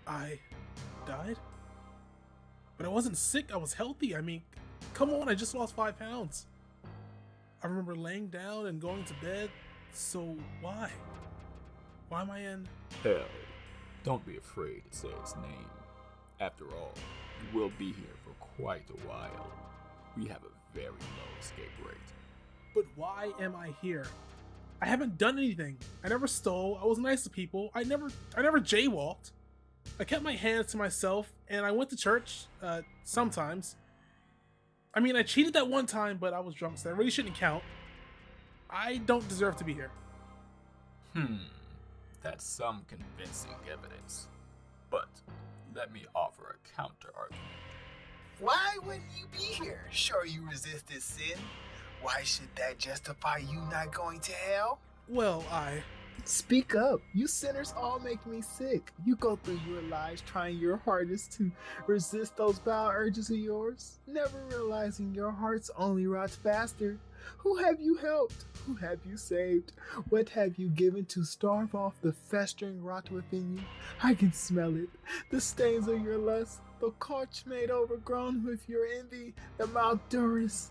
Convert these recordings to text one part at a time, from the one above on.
I died? But I wasn't sick, I was healthy. I mean, come on, I just lost 5 pounds. I remember laying down and going to bed, so why? Why am I in... Hell, don't be afraid to say its name. After all, you will be here for quite a while. We have a very low escape rate. But why am I here? I haven't done anything. I never stole, I was nice to people, I never jaywalked. I kept my hands to myself, and I went to church, sometimes. I mean, I cheated that one time, but I was drunk, so that really shouldn't count. I don't deserve to be here. That's some convincing evidence. But let me offer a counter-argument. Why wouldn't you be here? Sure you resisted sin. Why should that justify you not going to hell? Well, Speak up. You sinners all make me sick. You go through your lives trying your hardest to resist those vile urges of yours, never realizing your hearts only rots faster. Who have you helped? Who have you saved? What have you given to starve off the festering rot within you? I can smell it. The stains of your lust, the couch made overgrown with your envy, the malodorous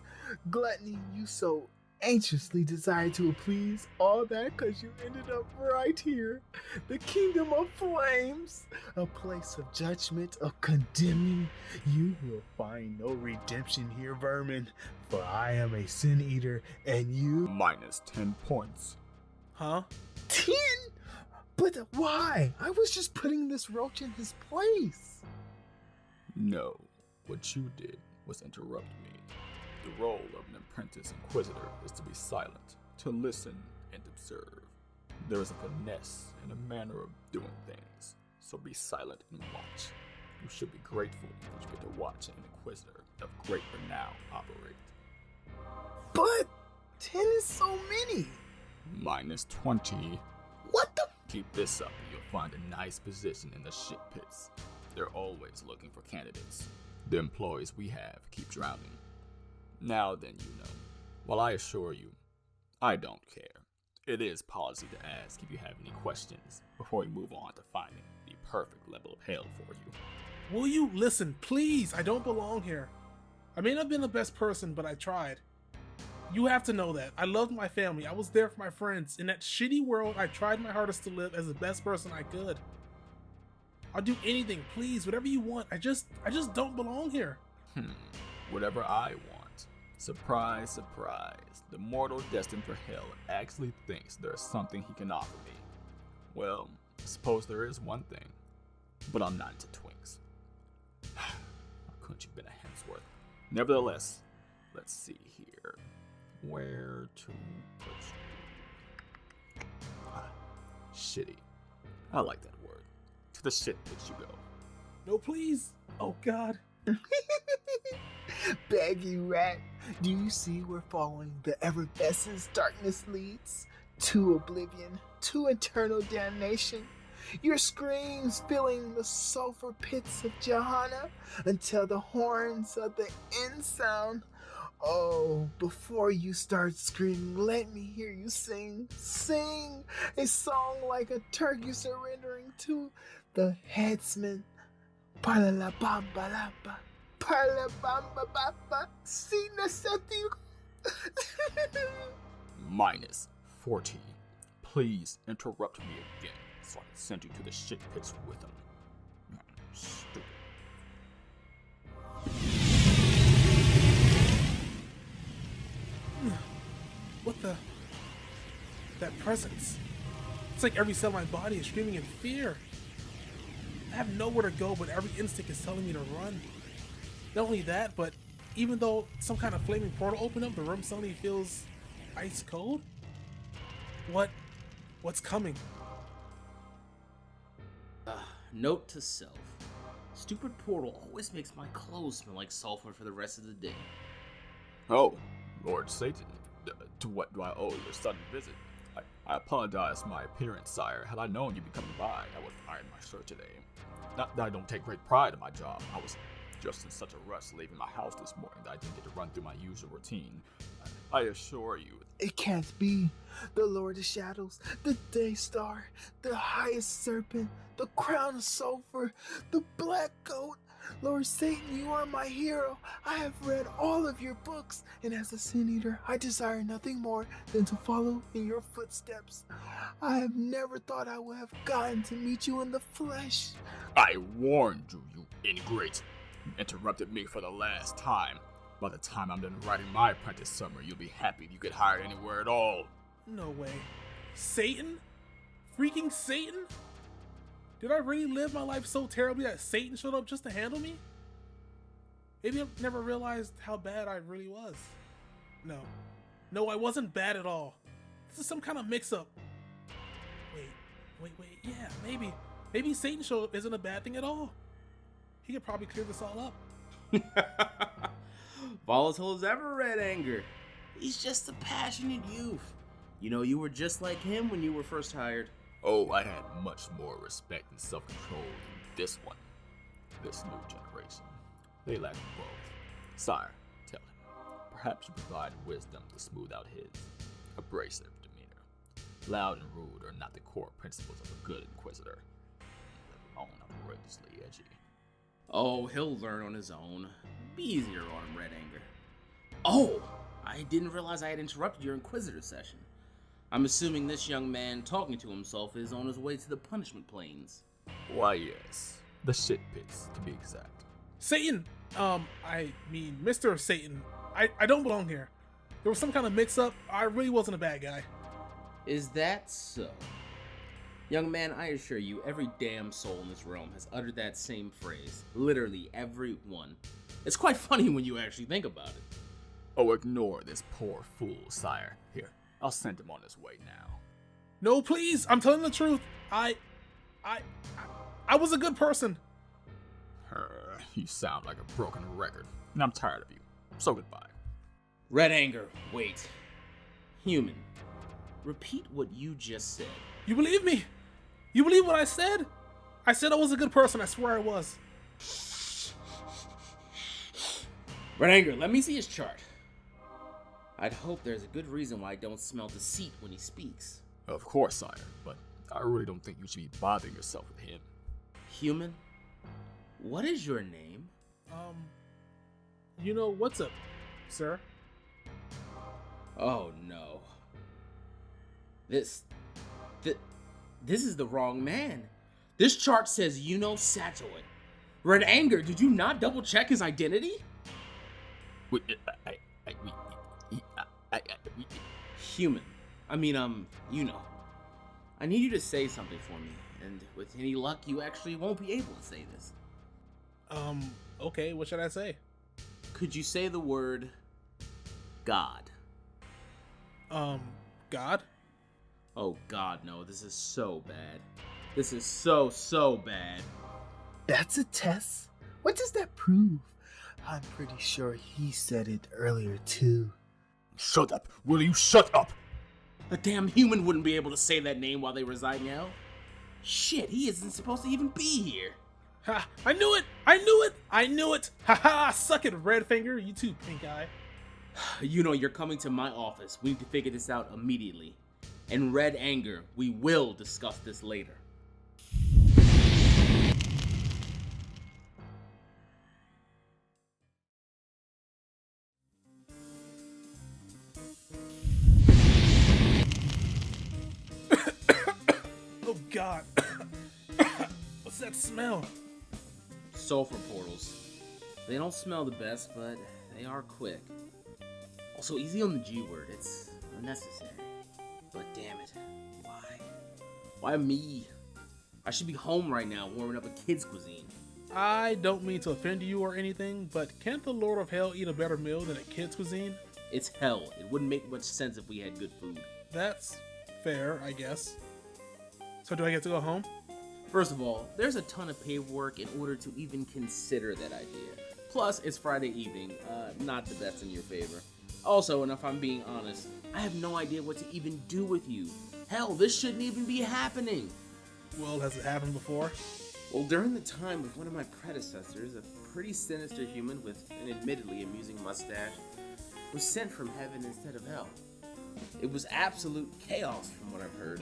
gluttony you so anxiously desire to please, all that because you ended up right here, the kingdom of flames, a place of judgment, of condemning. You will find no redemption here, vermin, for I am a sin eater, and you... Minus 10 points. huh? 10? But why? I was just putting this roach in his place. No, what you did was interrupt me. The role of an apprentice inquisitor is to be silent, to listen and observe. There is a finesse and a manner of doing things, so be silent and watch. You should be grateful that you get to watch an inquisitor of great renown operate. But 10 is so many. Minus 20. What the? Keep this up and you'll find a nice position in the shit pits. They're always looking for candidates. The employees we have keep drowning. Now then, Yuno, while I assure you, I don't care. It is policy to ask if you have any questions before we move on to finding the perfect level of hell for you. Will you listen, please? I don't belong here. I may not have been the best person, but I tried. You have to know that. I loved my family. I was there for my friends. In that shitty world, I tried my hardest to live as the best person I could. I'll do anything, please, whatever you want. I just don't belong here. Whatever I want. Surprise, surprise. The mortal destined for hell actually thinks there's something he can offer me. Well, I suppose there is one thing. But I'm not into twinks. Couldn't you been a Hemsworth? Nevertheless, let's see here. Where to put you? Shitty. I like that word. To the shit pit you go. No, please. Oh, God. Baggy rat, do you see we're following the effervescence darkness leads? To oblivion, to eternal damnation. Your screams filling the sulfur pits of Johanna until the horns of the end sound. Oh, before you start screaming, let me hear you sing. Sing a song like a turkey surrendering to the headsman. Palalabambalaba. Palabamba Sina Sati. Minus 40. Please interrupt me again so I can send you to the shit pits with them. Stupid. What the? That presence. It's like every cell in my body is screaming in fear. I have nowhere to go, but every instinct is telling me to run. Not only that, but even though some kind of flaming portal opened up, the room suddenly feels ice cold? What's coming? Note to self. Stupid portal always makes my clothes smell like sulfur for the rest of the day. Oh, Lord Satan. To what do I owe your sudden visit? I apologize for my appearance, sire. Had I known you'd be coming by, I would have ironed my shirt today. Not that I don't take great pride in my job. I was just in such a rush leaving my house this morning that I didn't get to run through my usual routine. I assure you... It can't be. the Lord of Shadows, the Day Star, the highest serpent, the crown of sulfur, the black goat. Lord Satan, you are my hero. I have read all of your books, and as a sin eater, I desire nothing more than to follow in your footsteps. I have never thought I would have gotten to meet you in the flesh. I warned you, you ingrate. You interrupted me for the last time. By the time I'm done writing my apprentice summary, you'll be happy you get hired anywhere at all. No way. Satan? Freaking Satan? Did I really live my life so terribly that Satan showed up just to handle me? Maybe I've never realized how bad I really was. No, I wasn't bad at all. This is some kind of mix-up. Wait, yeah, maybe Satan showing up isn't a bad thing at all. He could probably clear this all up. Volatile as ever, Red Anger. He's just a passionate youth. You know, you were just like him when you were first hired. Oh, I had much more respect and self-control than this new generation. They lack both. Sire, tell him. Perhaps you provide wisdom to smooth out his abrasive demeanor. Loud and rude are not the core principles of a good inquisitor, let alone outrageously edgy. Oh, he'll learn on his own. Be easier on him, Red Anger. Oh, I didn't realize I had interrupted your Inquisitor session. I'm assuming this young man talking to himself is on his way to the punishment plains. Why, yes. The shit pits, to be exact. Satan! I mean, Mr. Satan. I don't belong here. There was some kind of mix-up. I really wasn't a bad guy. Is that so? Young man, I assure you, every damn soul in this realm has uttered that same phrase. Literally every one. It's quite funny when you actually think about it. Oh, ignore this poor fool, sire. Here, I'll send him on his way now. No, please! I'm telling the truth. I was a good person. You sound like a broken record, and I'm tired of you. So goodbye. Red Anger, wait. Human, repeat what you just said. You believe me? You believe what I said? I said I was a good person. I swear I was. Red Anger, let me see his chart. I'd hope there's a good reason why I don't smell deceit when he speaks. Of course, sire, but I really don't think you should be bothering yourself with him. Human, what is your name? You know, what's up, sir? Oh no. This is the wrong man. This chart says Yuno Satoid. Red Anger, did you not double check his identity? Human. Yuno. I need you to say something for me, and with any luck, you actually won't be able to say this. Okay, what should I say? Could you say the word God? God? Oh God, no, this is so bad. This is so bad. That's a test? What does that prove? I'm pretty sure he said it earlier too. Shut up! Will you shut up? A damn human wouldn't be able to say that name while they reside in hell. Shit, he isn't supposed to even be here. Ha! I knew it! I knew it! Ha ha! Suck it, Red Finger, you too, pink eye. You know, you're coming to my office. We need to figure this out immediately. And Red Anger, we will discuss this later. Oh God. What's that smell? Sulfur portals. They don't smell the best, but they are quick. Also, easy on the G word. It's unnecessary. But damn it. Why? Why me? I should be home right now warming up a kid's cuisine. I don't mean to offend you or anything, but can't the Lord of Hell eat a better meal than a kid's cuisine? It's hell. It wouldn't make much sense if we had good food. That's fair, I guess. So do I get to go home? First of all, there's a ton of paperwork in order to even consider that idea. Plus, it's Friday evening, not the best in your favor. Also, and if I'm being honest, I have no idea what to even do with you. Hell, this shouldn't even be happening. Well, has it happened before? Well, during the time of one of my predecessors, a pretty sinister human with an admittedly amusing mustache was sent from heaven instead of hell. It was absolute chaos from what I've heard.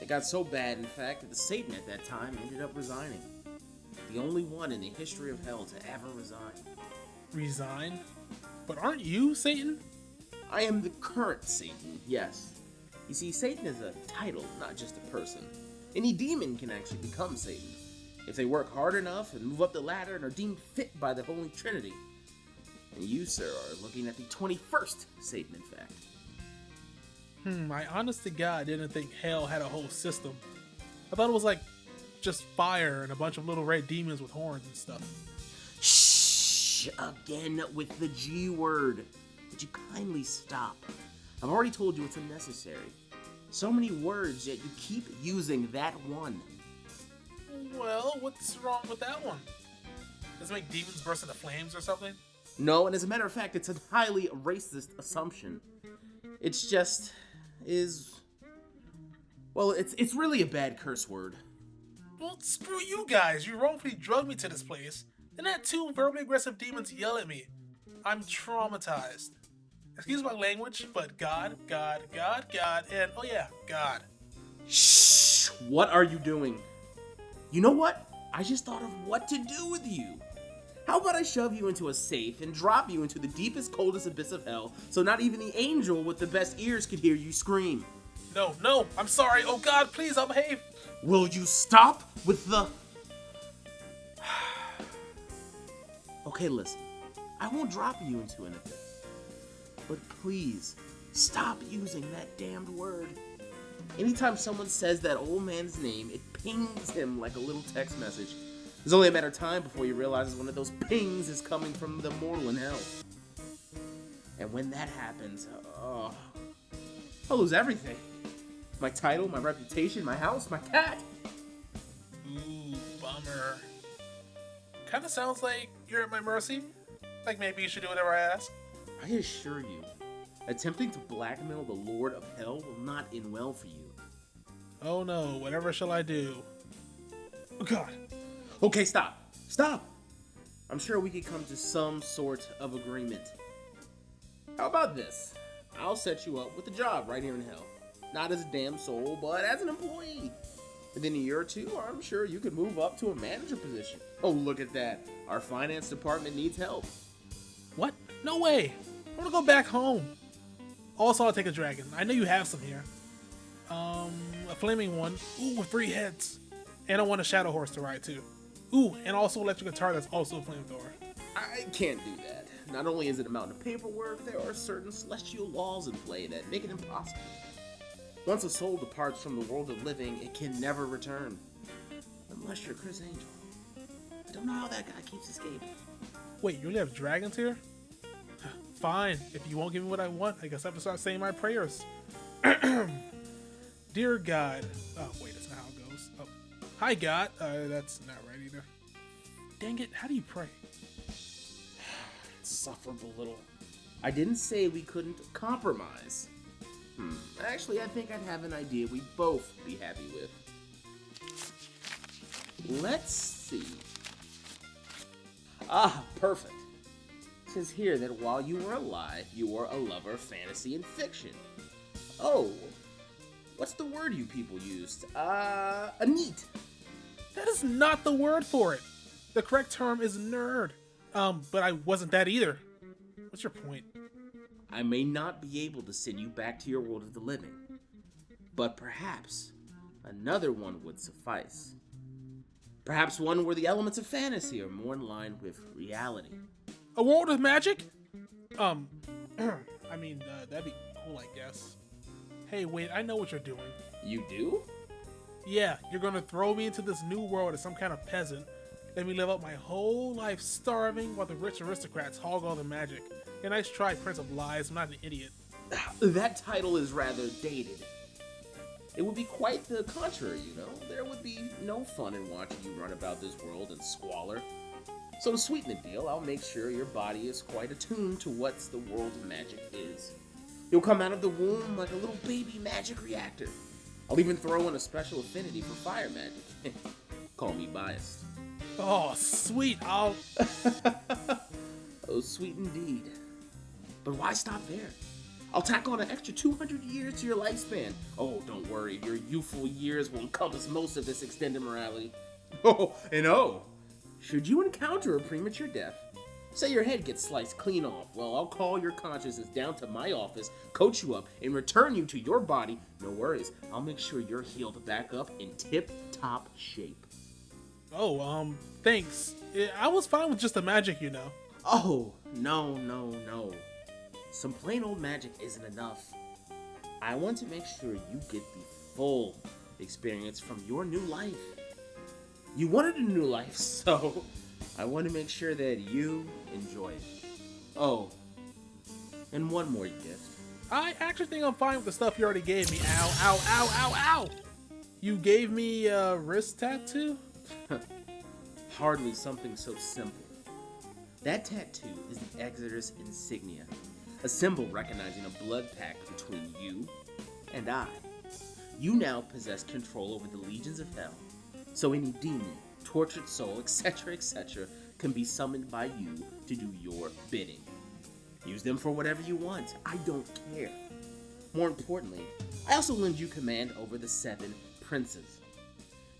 It got so bad, in fact, that the Satan at that time ended up resigning. The only one in the history of hell to ever resign. Resign? But aren't you Satan? I am the current Satan, yes. You see, Satan is a title, not just a person. Any demon can actually become Satan, if they work hard enough and move up the ladder and are deemed fit by the Holy Trinity. And you, sir, are looking at the 21st Satan, in fact. I honest to God didn't think hell had a whole system. I thought it was like just fire and a bunch of little red demons with horns and stuff. Shh! Again with the G word. Would you kindly stop? I've already told you it's unnecessary. So many words, yet you keep using that one. Well, what's wrong with that one? Does it make demons burst into flames or something? No, and as a matter of fact, it's a highly racist assumption. It's just... Well, it's really a bad curse word. Well, screw you guys. You wrongfully drugged me to this place. Then had two verbally aggressive demons yell at me. I'm traumatized. Excuse my language, but God, and oh yeah, God. Shh! What are you doing? You know what? I just thought of what to do with you. How about I shove you into a safe and drop you into the deepest, coldest abyss of hell so not even the angel with the best ears could hear you scream? No, I'm sorry. Oh God, please, I'll behave. Will you stop with the... Okay, listen. I won't drop you into an abyss. But please, stop using that damned word. Anytime someone says that old man's name, it pings him like a little text message. It's only a matter of time before he realizes one of those pings is coming from the mortal in hell. And when that happens, I'll lose everything. My title, my reputation, my house, my cat. Ooh, bummer. Kinda sounds like you're at my mercy. Like maybe you should do whatever I ask. I assure you, attempting to blackmail the Lord of Hell will not end well for you. Oh no, whatever shall I do? Oh God. Okay, stop. Stop! I'm sure we could come to some sort of agreement. How about this? I'll set you up with a job right here in hell. Not as a damn soul, but as an employee. Within a year or two, I'm sure you could move up to a manager position. Oh, look at that. Our finance department needs help. What? No way. I want to go back home. Also, I'll take a dragon. I know you have some here. A flaming one. Ooh, with 3 heads. And I want a shadow horse to ride too. Ooh, and also electric guitar that's also a flamethrower. I can't do that. Not only is it a mountain of paperwork, there are certain celestial laws in play that make it impossible. Once a soul departs from the world of living, it can never return. Unless you're Chris Angel. I don't know how that guy keeps escaping. Wait, you really have dragons here? Fine. If you won't give me what I want, I guess I have to start saying my prayers. Dear God. Oh, wait, that's not how it goes. Oh. Hi, God. That's not right either. Dang it, how do you pray? Insufferable little... I didn't say we couldn't compromise. Actually, I think I'd have an idea we'd both be happy with. Let's see. Ah, perfect. It says here that while you were alive, you were a lover of fantasy and fiction. Oh, what's the word you people used? A neat. That is not the word for it. The correct term is nerd. But I wasn't that either. What's your point? I may not be able to send you back to your world of the living, but perhaps another one would suffice. Perhaps one where the elements of fantasy are more in line with reality. A world of magic? I mean, that'd be cool, I guess. Hey, wait, I know what you're doing. You do? Yeah, you're gonna throw me into this new world as some kind of peasant. Let me live out my whole life starving while the rich aristocrats hog all the magic. Yeah, nice try, Prince of Lies. I'm not an idiot. That title is rather dated. It would be quite the contrary, you know? There would be no fun in watching you run about this world in squalor. So to sweeten the deal, I'll make sure your body is quite attuned to what the world of magic is. You'll come out of the womb like a little baby magic reactor. I'll even throw in a special affinity for fire magic. Call me biased. Oh, sweet. I'll... Oh, sweet indeed. But why stop there? I'll tack on an extra 200 years to your lifespan. Oh, don't worry, your youthful years will encompass most of this extended morality. Oh, and oh, should you encounter a premature death, say your head gets sliced clean off, well, I'll call your consciousness down to my office, coach you up, and return you to your body. No worries, I'll make sure you're healed back up in tip-top shape. Oh, thanks. I was fine with just the magic, you know. Oh, no. Some plain old magic isn't enough. I want to make sure you get the full experience from your new life. You wanted a new life, so I want to make sure that you enjoy it. Oh, and one more gift. I actually think I'm fine with the stuff you already gave me. Ow, ow, ow, ow, ow! You gave me a wrist tattoo? Hardly something so simple. That tattoo is the Exeter's insignia, a symbol recognizing a blood pact between you and I. You now possess control over the legions of hell, so any demon, tortured soul, etc., can be summoned by you to do your bidding. Use them for whatever you want, I don't care. More importantly, I also lend you command over the 7 princes.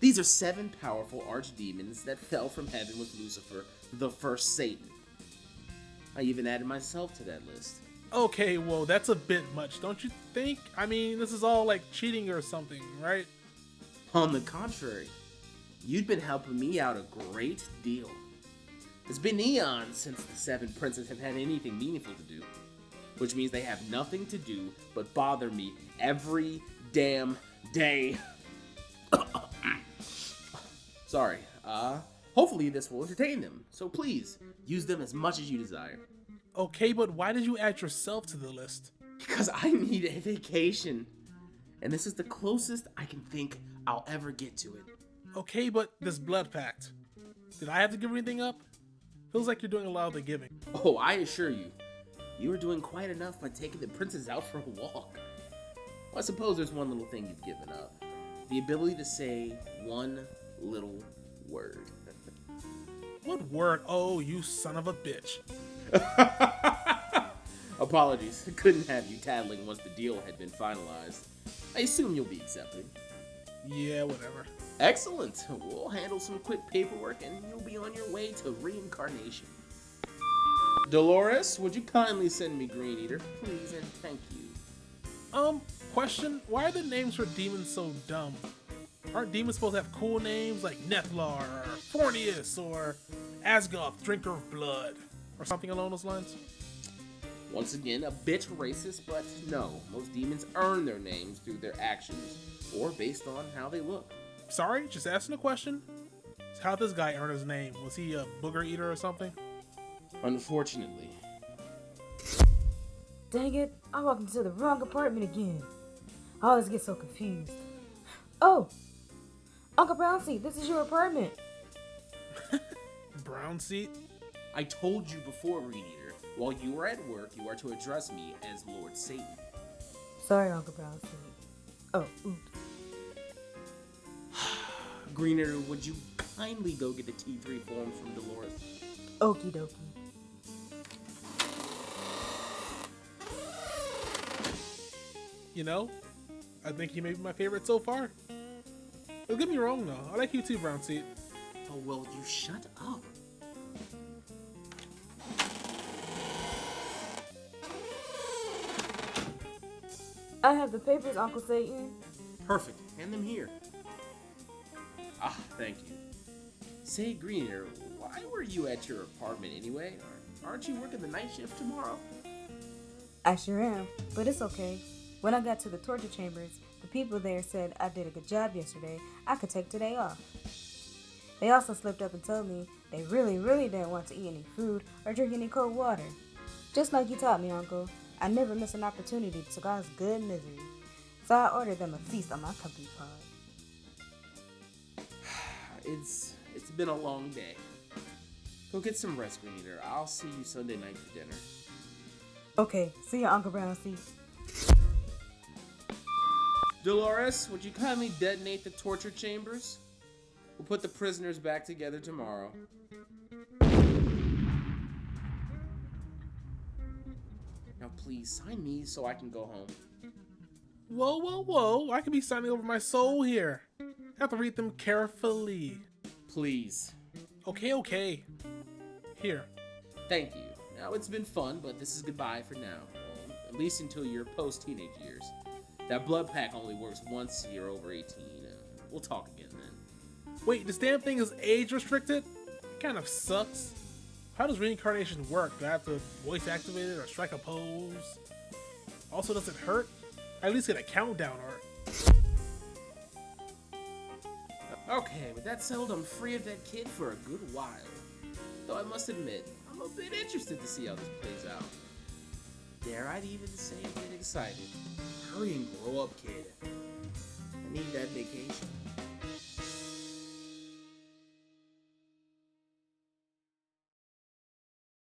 These are 7 powerful archdemons that fell from heaven with Lucifer, the first Satan. I even added myself to that list. Okay, well, that's a bit much, don't you think? I mean, this is all like cheating or something, right? On the contrary, you've been helping me out a great deal. It's been eons since the 7 princes have had anything meaningful to do, which means they have nothing to do but bother me every damn day. Sorry, hopefully this will entertain them, so please, use them as much as you desire. Okay, but why did you add yourself to the list? Because I need a vacation, and this is the closest I can think I'll ever get to it. Okay, but this blood pact. Did I have to give anything up? Feels like you're doing a lot of the giving. Oh, I assure you, you are doing quite enough by taking the princes out for a walk. Well, I suppose there's one little thing you've given up. The ability to say one little word. What word? Oh, you son of a bitch. Apologies, couldn't have you tattling once the deal had been finalized. I assume you'll be accepted. Yeah, whatever. Excellent. We'll handle some quick paperwork and you'll be on your way to reincarnation. Dolores, would you kindly send me Green Eater, please, and thank you. Question, why are the names for demons so dumb? Aren't demons supposed to have cool names like Nethlar, or Fornius, or Asgoth, Drinker of Blood, or something along those lines? Once again, a bit racist, but no, most demons earn their names through their actions, or based on how they look. Sorry, just asking a question. So how'd this guy earn his name? Was he a booger eater or something? Unfortunately. Dang it, I walked into the wrong apartment again. I always get so confused. Oh! Uncle Brownseat, this is your apartment. Brown seat? I told you before, Green Eater, while you are at work, you are to address me as Lord Satan. Sorry, Uncle Brownseat. Oh, oops. Green Eater, would you kindly go get the T3 forms from Dolores? Okie dokie. You know, I think he may be my favorite so far. Don't get me wrong though, I like you too, Brown Seat. Oh, well, you shut up. I have the papers, Uncle Satan. Perfect. Hand them here. Ah, thank you. Say, Green Eater, why were you at your apartment anyway? Aren't you working the night shift tomorrow? I sure am, but it's okay. When I got to the torture chambers, the people there said I did a good job yesterday. I could take today off. They also slipped up and told me they really didn't want to eat any food or drink any cold water. Just like you taught me, Uncle, I never miss an opportunity to cause good misery. So I ordered them a feast on my company pod. It's been a long day. Go get some rest, Green Eater. I'll see you Sunday night for dinner. Okay, see ya, Uncle Brownseat. Dolores, would you kindly detonate the torture chambers? We'll put the prisoners back together tomorrow. Now Now please, sign me so I can go home. Whoa, whoa, whoa. I could be signing over my soul here. I have to read them carefully. Please. Okay. Here. Thank you. Now, it's been fun, but this is goodbye for now. Well, at least until your post-teenage years. That blood pack only works once you're over 18. We'll talk again then. Wait, this damn thing is age restricted? It kind of sucks. How does reincarnation work? Do I have to voice activate it or strike a pose? Also, does it hurt? I at least get a countdown art. Okay, with that settled, I'm free of that kid for a good while. Though I must admit, I'm a bit interested to see how this plays out. Dare I even say I'm getting excited. Hurry and grow up, kid. I need that vacation.